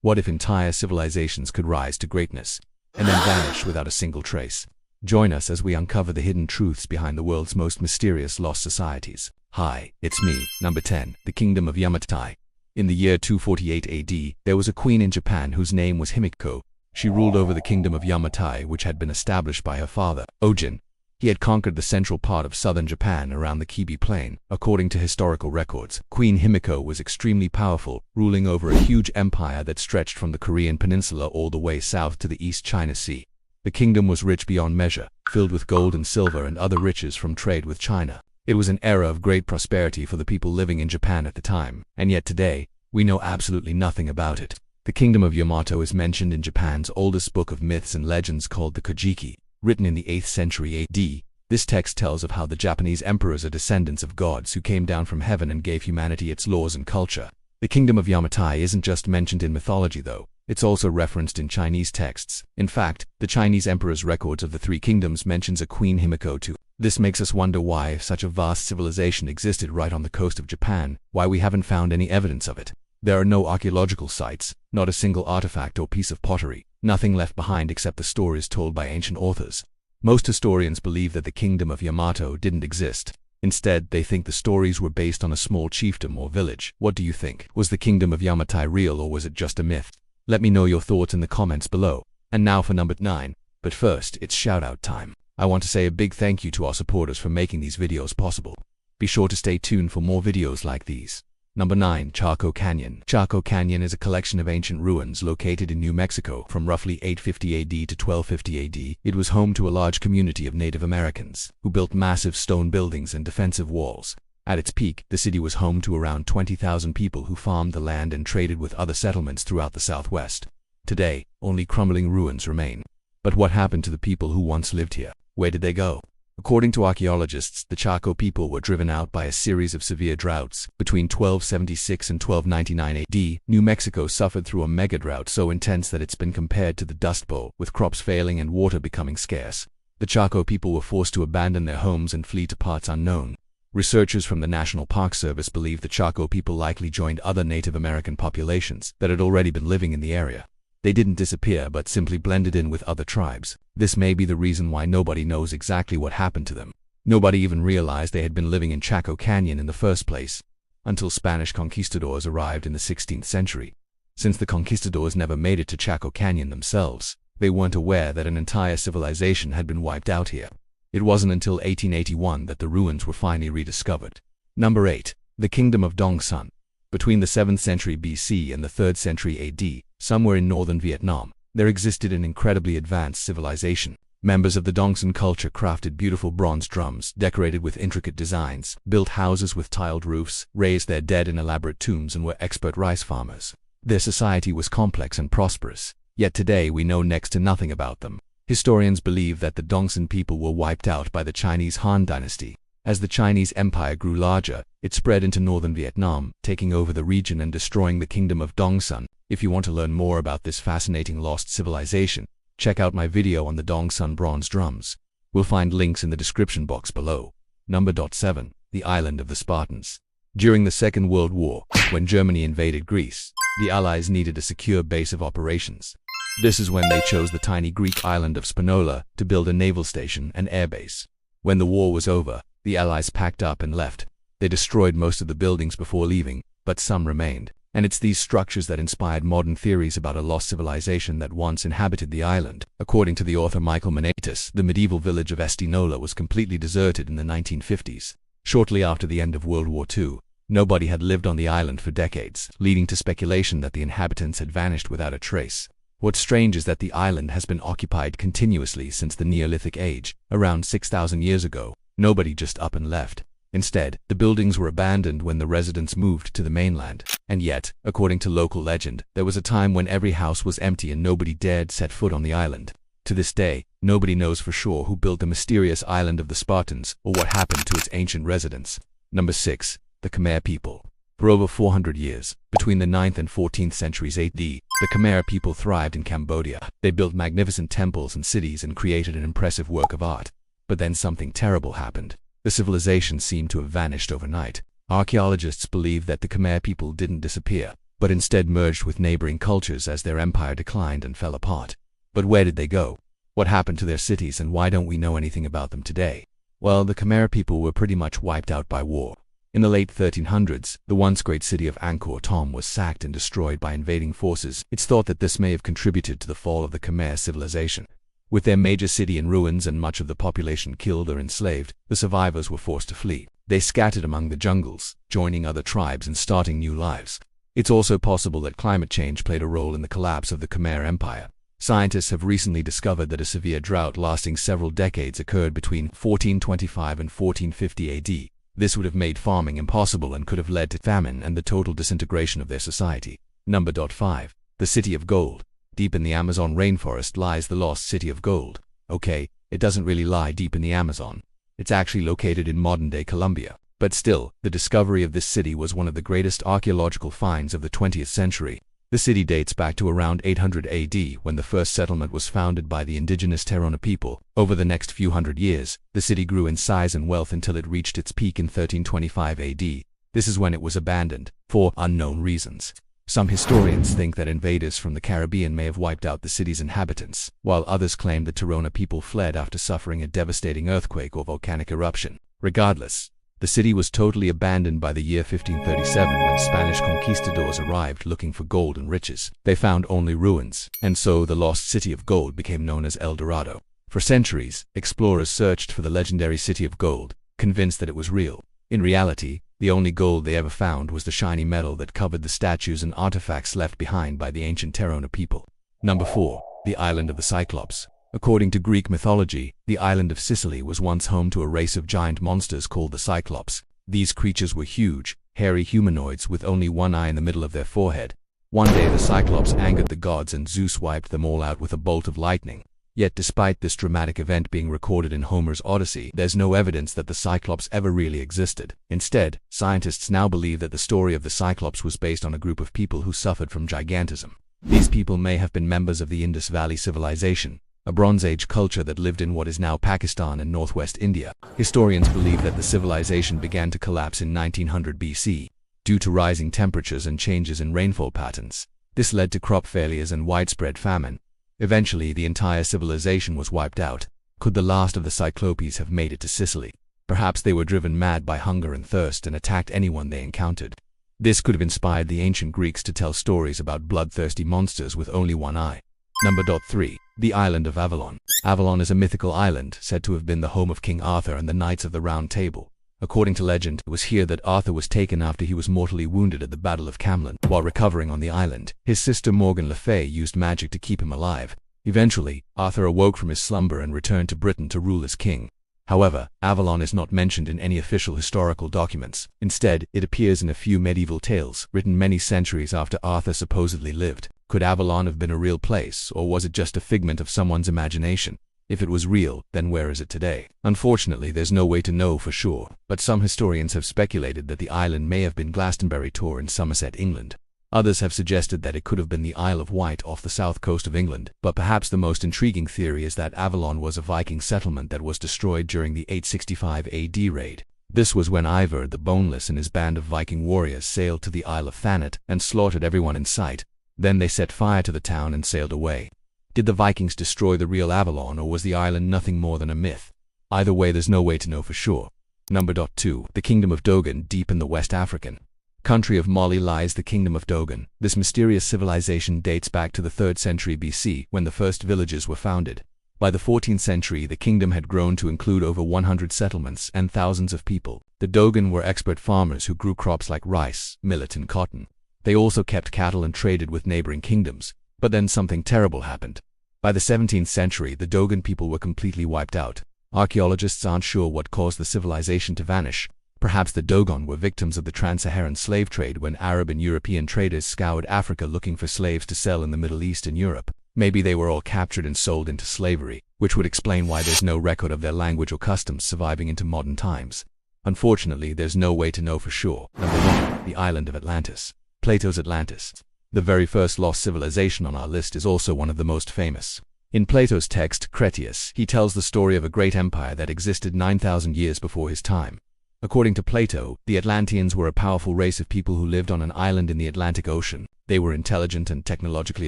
What if entire civilizations could rise to greatness and then vanish without a single trace? Join us as we uncover the hidden truths behind the world's most mysterious lost societies. Hi, it's me, number 10, the Kingdom of Yamatai. In the year 248 AD, there was a queen in Japan whose name was Himiko. She ruled over the Kingdom of Yamatai, which had been established by her father, Ojin. He had conquered the central part of southern Japan around the Kibi Plain. According to historical records, Queen Himiko was extremely powerful, ruling over a huge empire that stretched from the Korean peninsula all the way south to the East China Sea. The kingdom was rich beyond measure, filled with gold and silver and other riches from trade with China. It was an era of great prosperity for the people living in Japan at the time, and yet today, we know absolutely nothing about it. The Kingdom of Yamato is mentioned in Japan's oldest book of myths and legends called the Kojiki. Written in the 8th century AD, this text tells of how the Japanese emperors are descendants of gods who came down from heaven and gave humanity its laws and culture. The Kingdom of Yamatai isn't just mentioned in mythology though, it's also referenced in Chinese texts. In fact, the Chinese emperor's records of the three kingdoms mentions a Queen Himiko too. This makes us wonder why, if such a vast civilization existed right on the coast of Japan, why we haven't found any evidence of it. There are no archaeological sites, not a single artifact or piece of pottery, nothing left behind except the stories told by ancient authors. Most historians believe that the Kingdom of Yamato didn't exist. Instead, they think the stories were based on a small chiefdom or village. What do you think? Was the Kingdom of Yamatai real or was it just a myth? Let me know your thoughts in the comments below. And now for number 9. But first, it's shout-out time. I want to say a big thank you to our supporters for making these videos possible. Be sure to stay tuned for more videos like these. Number 9. Chaco Canyon. Chaco Canyon is a collection of ancient ruins located in New Mexico from roughly 850 AD to 1250 AD. It was home to a large community of Native Americans who built massive stone buildings and defensive walls. At its peak, the city was home to around 20,000 people who farmed the land and traded with other settlements throughout the southwest. Today, only crumbling ruins remain. But what happened to the people who once lived here? Where did they go? According to archaeologists, the Chaco people were driven out by a series of severe droughts. Between 1276 and 1299 AD, New Mexico suffered through a mega-drought so intense that it's been compared to the Dust Bowl, with crops failing and water becoming scarce. The Chaco people were forced to abandon their homes and flee to parts unknown. Researchers from the National Park Service believe the Chaco people likely joined other Native American populations that had already been living in the area. They didn't disappear but simply blended in with other tribes. This may be the reason why nobody knows exactly what happened to them. Nobody even realized they had been living in Chaco Canyon in the first place, until Spanish conquistadors arrived in the 16th century. Since the conquistadors never made it to Chaco Canyon themselves, they weren't aware that an entire civilization had been wiped out here. It wasn't until 1881 that the ruins were finally rediscovered. Number 8. The Kingdom of Dongsan. Between the 7th century BC and the 3rd century AD, somewhere in northern Vietnam, there existed an incredibly advanced civilization. Members of the Dongsan culture crafted beautiful bronze drums decorated with intricate designs, built houses with tiled roofs, raised their dead in elaborate tombs, and were expert rice farmers. Their society was complex and prosperous, yet today we know next to nothing about them. Historians believe that the Dongsan people were wiped out by the Chinese Han Dynasty. As the Chinese Empire grew larger, it spread into northern Vietnam, taking over the region and destroying the Kingdom of Dongsan. If you want to learn more about this fascinating lost civilization, check out my video on the Dongsan bronze drums. We'll find links in the description box below. Number 7. The Island of the Spartans. During the Second World War, when Germany invaded Greece, the Allies needed a secure base of operations. This is when they chose the tiny Greek island of Spinola to build a naval station and airbase. When the war was over, the Allies packed up and left. They destroyed most of the buildings before leaving, but some remained. And it's these structures that inspired modern theories about a lost civilization that once inhabited the island. According to the author Michael Manatis, the medieval village of Estinola was completely deserted in the 1950s. Shortly after the end of World War II, nobody had lived on the island for decades, leading to speculation that the inhabitants had vanished without a trace. What's strange is that the island has been occupied continuously since the Neolithic age, around 6,000 years ago. Nobody just up and left. Instead, the buildings were abandoned when the residents moved to the mainland. And yet, according to local legend, there was a time when every house was empty and nobody dared set foot on the island. To this day, nobody knows for sure who built the mysterious island of the Spartans or what happened to its ancient residents. Number 6. The Khmer people. For over 400 years, between the 9th and 14th centuries AD, the Khmer people thrived in Cambodia. They built magnificent temples and cities and created an impressive work of art. But then something terrible happened. The civilization seemed to have vanished overnight. Archaeologists believe that the Khmer people didn't disappear. but instead merged with neighboring cultures as their empire declined and fell apart. But where did they go? What happened to their cities, and why don't we know anything about them today? Well, the Khmer people were pretty much wiped out by war. In the late 1300s, the once great city of Angkor Thom was sacked and destroyed by invading forces. It's thought that this may have contributed to the fall of the Khmer civilization. With their major city in ruins and much of the population killed or enslaved, the survivors were forced to flee. They scattered among the jungles, joining other tribes and starting new lives. It's also possible that climate change played a role in the collapse of the Khmer Empire. Scientists have recently discovered that a severe drought lasting several decades occurred between 1425 and 1450 AD. This would have made farming impossible and could have led to famine and the total disintegration of their society. Number 5. The City of Gold. Deep in the Amazon rainforest lies the lost City of Gold. Okay, it doesn't really lie deep in the Amazon. It's actually located in modern-day Colombia. But still, the discovery of this city was one of the greatest archaeological finds of the 20th century. The city dates back to around 800 AD, when the first settlement was founded by the indigenous Terona people. Over the next few hundred years, the city grew in size and wealth until it reached its peak in 1325 AD. This is when it was abandoned, for unknown reasons. Some historians think that invaders from the Caribbean may have wiped out the city's inhabitants, while others claim the Terona people fled after suffering a devastating earthquake or volcanic eruption. Regardless, the city was totally abandoned by the year 1537 when Spanish conquistadors arrived looking for gold and riches. They found only ruins, and so the lost City of Gold became known as El Dorado. For centuries, explorers searched for the legendary City of Gold, convinced that it was real. In reality, the only gold they ever found was the shiny metal that covered the statues and artifacts left behind by the ancient Terona people. Number 4. The Island of the Cyclops. According to Greek mythology, the island of Sicily was once home to a race of giant monsters called the Cyclops. These creatures were huge, hairy humanoids with only one eye in the middle of their forehead. One day the Cyclops angered the gods and Zeus wiped them all out with a bolt of lightning. Yet despite this dramatic event being recorded in Homer's Odyssey, there's no evidence that the Cyclops ever really existed. Instead, scientists now believe that the story of the Cyclops was based on a group of people who suffered from gigantism. These people may have been members of the Indus Valley civilization, a Bronze Age culture that lived in what is now Pakistan and northwest India. Historians believe that the civilization began to collapse in 1900 BC, due to rising temperatures and changes in rainfall patterns. This led to crop failures and widespread famine. Eventually, the entire civilization was wiped out. Could the last of the Cyclopes have made it to Sicily? Perhaps they were driven mad by hunger and thirst and attacked anyone they encountered. This could have inspired the ancient Greeks to tell stories about bloodthirsty monsters with only one eye. Number 3. The Island of Avalon. Avalon is a mythical island said to have been the home of King Arthur and the Knights of the Round Table. According to legend, it was here that Arthur was taken after he was mortally wounded at the Battle of Camlan. While recovering on the island, his sister Morgan Le Fay used magic to keep him alive. Eventually, Arthur awoke from his slumber and returned to Britain to rule as king. However, Avalon is not mentioned in any official historical documents. Instead, it appears in a few medieval tales, written many centuries after Arthur supposedly lived. Could Avalon have been a real place, or was it just a figment of someone's imagination? If it was real, then where is it today? Unfortunately, there's no way to know for sure, but some historians have speculated that the island may have been Glastonbury Tor in Somerset, England. Others have suggested that it could have been the Isle of Wight off the south coast of England, but perhaps the most intriguing theory is that Avalon was a Viking settlement that was destroyed during the 865 AD raid. This was when Ivar the Boneless and his band of Viking warriors sailed to the Isle of Thanet and slaughtered everyone in sight. Then they set fire to the town and sailed away. Did the Vikings destroy the real Avalon, or was the island nothing more than a myth? Either way, there's no way to know for sure. Number 2. The Kingdom of Dogon. Deep in the West African country of Mali lies the Kingdom of Dogon. This mysterious civilization dates back to the 3rd century BC, when the first villages were founded. By the 14th century, the kingdom had grown to include over 100 settlements and thousands of people. The Dogon were expert farmers who grew crops like rice, millet, and cotton. They also kept cattle and traded with neighboring kingdoms. But then something terrible happened. By the 17th century, the Dogon people were completely wiped out. Archaeologists aren't sure what caused the civilization to vanish. Perhaps the Dogon were victims of the trans-Saharan slave trade when Arab and European traders scoured Africa looking for slaves to sell in the Middle East and Europe. Maybe they were all captured and sold into slavery, which would explain why there's no record of their language or customs surviving into modern times. Unfortunately, there's no way to know for sure. Number 1. The Island of Atlantis. Plato's Atlantis. The very first lost civilization on our list is also one of the most famous. In Plato's text, Critias, he tells the story of a great empire that existed 9,000 years before his time. According to Plato, the Atlanteans were a powerful race of people who lived on an island in the Atlantic Ocean. They were intelligent and technologically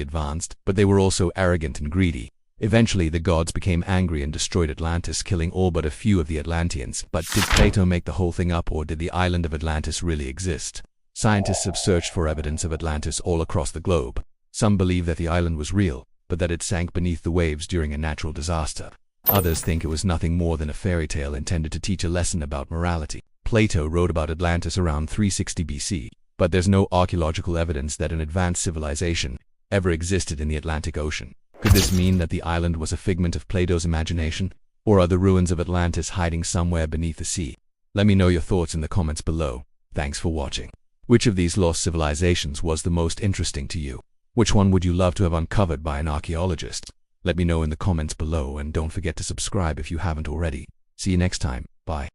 advanced, but they were also arrogant and greedy. Eventually, the gods became angry and destroyed Atlantis, killing all but a few of the Atlanteans. But did Plato make the whole thing up, or did the island of Atlantis really exist? Scientists have searched for evidence of Atlantis all across the globe. Some believe that the island was real, but that it sank beneath the waves during a natural disaster. Others think it was nothing more than a fairy tale intended to teach a lesson about morality. Plato wrote about Atlantis around 360 BC, but there's no archaeological evidence that an advanced civilization ever existed in the Atlantic Ocean. Could this mean that the island was a figment of Plato's imagination? Or are the ruins of Atlantis hiding somewhere beneath the sea? Let me know your thoughts in the comments below. Thanks for watching. Which of these lost civilizations was the most interesting to you? Which one would you love to have uncovered by an archaeologist? Let me know in the comments below, and don't forget to subscribe if you haven't already. See you next time. Bye.